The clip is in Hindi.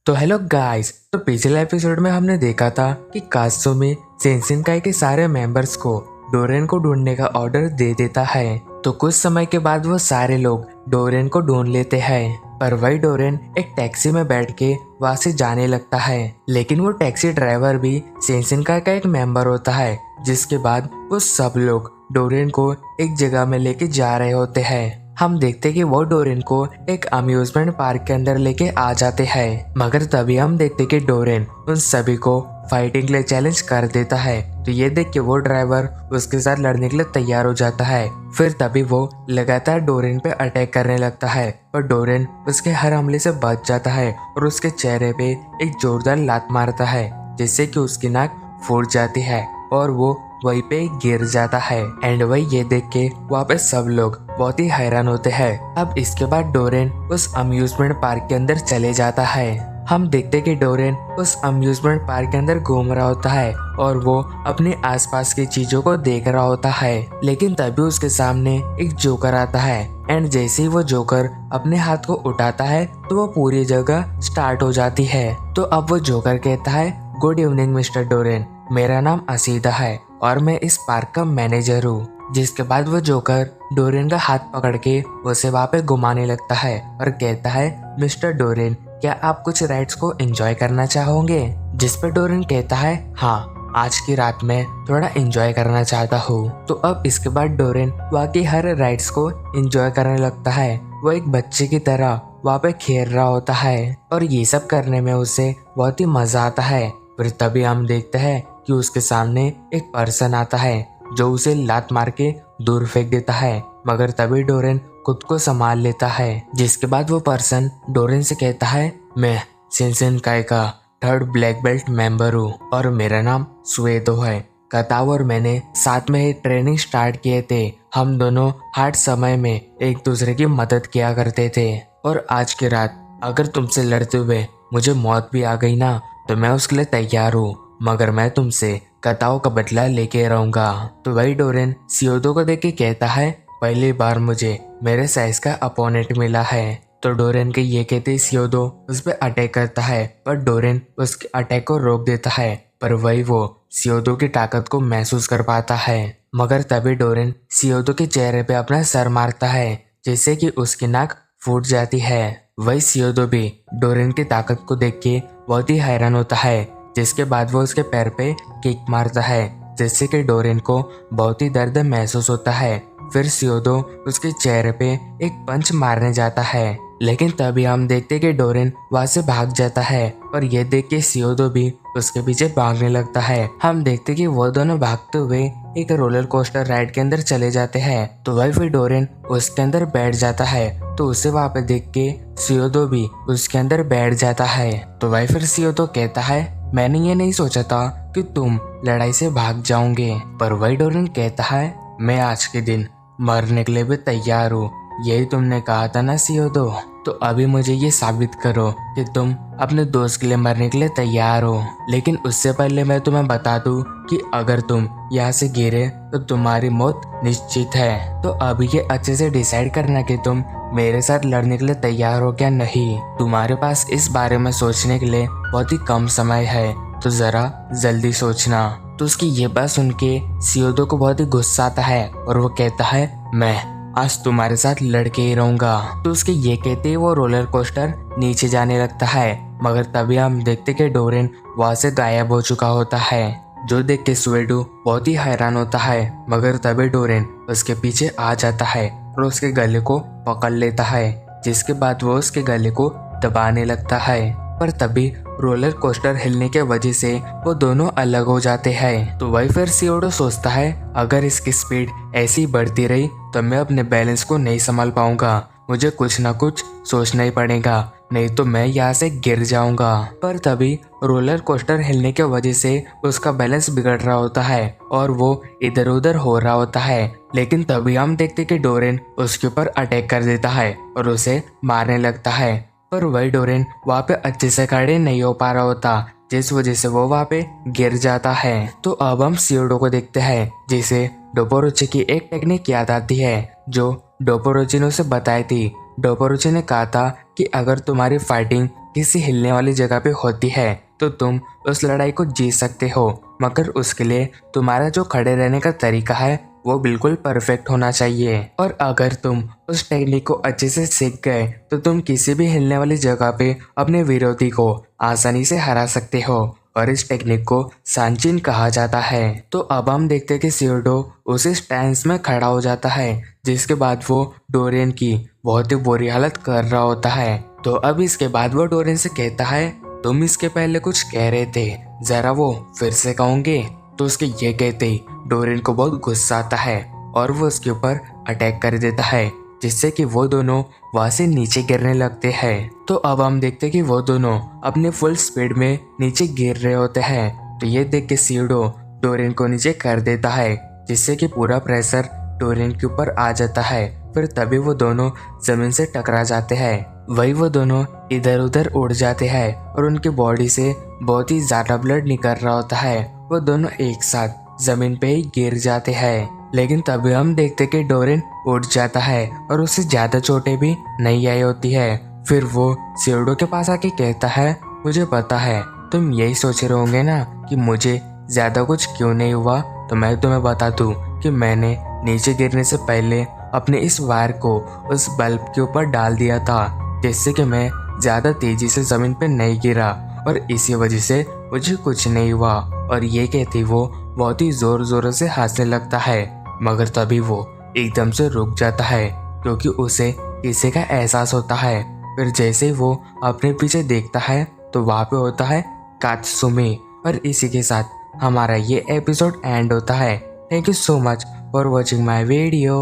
तो हेलो गाइस। तो पिछले एपिसोड में हमने देखा था कि कात्सुमी शिनसेनकाई के सारे मेंबर्स को डोरेन को ढूंढने का ऑर्डर दे देता है। तो कुछ समय के बाद वो सारे लोग डोरेन को ढूंढ लेते हैं, पर वही डोरेन एक टैक्सी में बैठ के वहां से जाने लगता है। लेकिन वो टैक्सी ड्राइवर भी शिनसेनकाई का एक मेंबर होता है, जिसके बाद वो सब लोग डोरेन को एक जगह में लेके जा रहे होते हैं। हम देखते कि वो डोरेन को एक अम्यूजमेंट पार्क के अंदर लेके आ जाते हैं, मगर तभी हम देखते कि डोरेन उन सभी को फाइटिंग के लिए चैलेंज कर देता है। तो ये देख के वो ड्राइवर उसके साथ लड़ने के लिए तैयार हो जाता है। फिर तभी वो लगातार डोरेन पे अटैक करने लगता है, पर डोरेन उसके हर हमले से बच जाता है और उसके चेहरे पे एक जोरदार लात मारता है, जिससे कि उसकी नाक फूट जाती है और वो वहीं पे गिर जाता है। एंड वही ये देख के वहाँ पे सब लोग बहुत ही हैरान होते हैं। अब इसके बाद डोरेन उस अम्यूजमेंट पार्क के अंदर चले जाता है। हम देखते कि डोरेन उस अम्यूजमेंट पार्क के अंदर घूम रहा होता है और वो अपने आसपास की चीजों को देख रहा होता है। लेकिन तभी उसके सामने एक जोकर आता है, एंड जैसे ही वो जोकर अपने हाथ को उठाता है तो वो पूरी जगह स्टार्ट हो जाती है। तो अब वो जोकर कहता है, गुड इवनिंग मिस्टर डोरेन, मेरा नाम असीदा है और मैं इस पार्क का मैनेजर हूँ। जिसके बाद वो जोकर डोरेन का हाथ पकड़ के उसे वहाँ पे घुमाने लगता है और कहता है, मिस्टर डोरेन, क्या आप कुछ राइड्स को एंजॉय करना चाहोगे? जिस पे डोरेन कहता है, हाँ, आज की रात में थोड़ा एंजॉय करना चाहता हूँ। तो अब इसके बाद डोरेन वहाँ की हर राइड्स को एंजॉय करने लगता है। वो एक बच्चे की तरह वहाँ पे खेल रहा होता है और ये सब करने में उसे बहुत ही मजा आता है। फिर तभी हम देखते हैं कि उसके सामने एक पर्सन आता है जो उसे लात मार के दूर फेंक देता है, मगर तभी डोरेन खुद को संभाल लेता है। जिसके बाद वो पर्सन डोरेन से कहता है, मैं शिनसेनकाई का 3rd ब्लैक बेल्ट मेंबर हूँ और मेरा नाम सुएदो है। कताव और मैंने साथ में ही ट्रेनिंग स्टार्ट किए थे। हम दोनों हार्ड समय में एक दूसरे की मदद किया करते थे और आज की रात अगर तुमसे लड़ते हुए मुझे मौत भी आ गई ना, तो मैं उसके लिए तैयार हूँ, मगर मैं तुमसे कताओ का बदला लेके रहूंगा। तो वही डोरेन सियोदो को देख के कहता है, पहली बार मुझे मेरे साइज का अपोनेंट मिला है। तो डोरेन के ये कहते सियोदो उस पर अटैक करता है, पर डोरेन उसके अटैक को रोक देता है। पर वही वो सियोदो की ताकत को महसूस कर पाता है, मगर तभी डोरेन सियोदो के चेहरे पे अपना सर मारता है, जिससे कि उसकी नाक फूट जाती है। वही सियोदो भी डोरेन की ताकत को देख के बहुत ही हैरान होता है, जिसके बाद वो उसके पैर पे किक मारता है, जिससे कि डोरेन को बहुत ही दर्द महसूस होता है। फिर सियोदो उसके चेहरे पे एक पंच मारने जाता है, लेकिन तभी हम देखते कि डोरेन वहां से भाग जाता है और ये देख के सियोदो भी उसके पीछे भागने लगता है। हम देखते कि वो दोनों भागते हुए एक रोलर कोस्टर राइड के अंदर चले जाते हैं। तो वही फिर डोरेन उसके अंदर बैठ जाता है, तो उसे वहां पे देख के सियोदो भी उसके अंदर बैठ जाता है। तो वही फिर सियोदो कहता है, मैंने ये नहीं सोचा था कि तुम लड़ाई से भाग जाओगे। पर वही डोरेन कहता है, मैं आज के दिन मरने के लिए भी तैयार हूँ। यही तुमने कहा था ना सियोदो, तो अभी मुझे ये साबित करो कि तुम अपने दोस्त के लिए मरने के लिए तैयार हो। लेकिन उससे पहले मैं तुम्हें बता दूं कि अगर तुम यहाँ से गिरे तो तुम्हारी मौत निश्चित है। तो अभी ये अच्छे से डिसाइड करना कि तुम मेरे साथ लड़ने के लिए तैयार हो क्या नहीं। तुम्हारे पास इस बारे में सोचने के लिए बहुत ही कम समय है, तो जरा जल्दी सोचना। तो उसकी ये बात सुन के सियोदो को बहुत ही गुस्सा आता है और वो कहता है, मैं आज तुम्हारे साथ लड़के ही रहूंगा। तो उसके ये कहते ही वो रोलर कोस्टर नीचे जाने लगता है, मगर तभी हम देखते कि डोरेन वहां से गायब हो चुका होता है, जो देख के सुएडो बहुत ही हैरान होता है। मगर तभी डोरेन उसके पीछे आ जाता है और उसके गले को पकड़ लेता है, जिसके बाद वो उसके गले को दबाने लगता है। पर तभी रोलर कोस्टर हिलने के वजह से वो दोनों अलग हो जाते हैं। तो वही फिर सियोडो सोचता है, अगर इसकी स्पीड ऐसी बढ़ती रही तो मैं अपने बैलेंस को नहीं संभाल पाऊंगा। मुझे कुछ ना कुछ सोचना ही पड़ेगा, नहीं तो मैं यहाँ से गिर जाऊंगा। पर तभी रोलर कोस्टर हिलने के वजह से उसका बैलेंस बिगड़ रहा होता है और वो इधर उधर हो रहा होता है। लेकिन तभी हम देखते कि डोरेन उसके ऊपर अटैक कर देता है और उसे मारने लगता है। पर वही डोरेन वहाँ पे अच्छे से खड़े नहीं हो पा रहा होता, जिस वजह से वो वहाँ पे गिर जाता है। तो अब हम सियोडो को देखते हैं, जिसे डोपोरोची की एक टेक्निक याद आती है जो डोपोरोची ने उसे बताई थी। डोपोरोची ने कहा था कि अगर तुम्हारी फाइटिंग किसी हिलने वाली जगह पे होती है तो तुम उस लड़ाई को जीत सकते हो, मगर उसके लिए तुम्हारा जो खड़े रहने का तरीका है वो बिल्कुल परफेक्ट होना चाहिए। और अगर तुम उस टेक्निक को अच्छे से सीख गए तो तुम किसी भी हिलने वाली जगह पे अपने विरोधी को आसानी से हरा सकते हो, और इस टेक्निक को सांचिन कहा जाता है। तो अब हम देखते हैं कि सियोडो उसी स्टैंस में खड़ा हो जाता है, जिसके बाद वो डोरियन की बहुत ही बुरी हालत कर रहा होता है। तो अब इसके बाद वो डोरियन से कहता है, तुम इसके पहले कुछ कह रहे थे, जरा वो फिर से कहोगे? तो उसके ये कहते ही डोरियन को बहुत गुस्सा आता है और वो उसके ऊपर अटैक कर देता है, जिससे कि वो दोनों वहां से नीचे गिरने लगते हैं। तो अब हम देखते हैं कि वो दोनों अपने फुल स्पीड में नीचे गिर रहे होते हैं। तो ये देख के सियोडो डोरियन को नीचे कर देता है, जिससे कि पूरा प्रेशर डोरियन के ऊपर आ जाता है। फिर तभी वो दोनों जमीन से टकरा जाते हैं। वही वो दोनों इधर उधर उड़ जाते हैं और उनकी बॉडी से बहुत ही ज्यादा ब्लड निकल रहा होता है। वो दोनों एक साथ जमीन पे ही गिर जाते हैं। लेकिन तभी हम देखते कि डोरियन उठ जाता है और उसे ज्यादा चोटें भी नहीं आई होती है। फिर वो सियोडो के पास आके कहता है, मुझे पता है तुम यही सोच रहे होंगे ना कि मुझे ज्यादा कुछ क्यों नहीं हुआ, तो मैं तुम्हें बता दूं कि मैंने नीचे गिरने से पहले अपने इस वायर को उस बल्ब के ऊपर डाल दिया था, जिससे कि मैं ज्यादा तेजी से जमीन पे नहीं गिरा और इसी वजह से मुझे कुछ नहीं हुआ। और ये कहती वो बहुत ही जोर जोर से हंसने लगता है, मगर तभी वो एकदम से रुक जाता है क्योंकि उसे किसी का एहसास होता है। फिर जैसे ही वो अपने पीछे देखता है तो वहाँ पे होता है कात्सुमी। और इसी के साथ हमारा ये एपिसोड एंड होता है। Thank you so much for watching my video.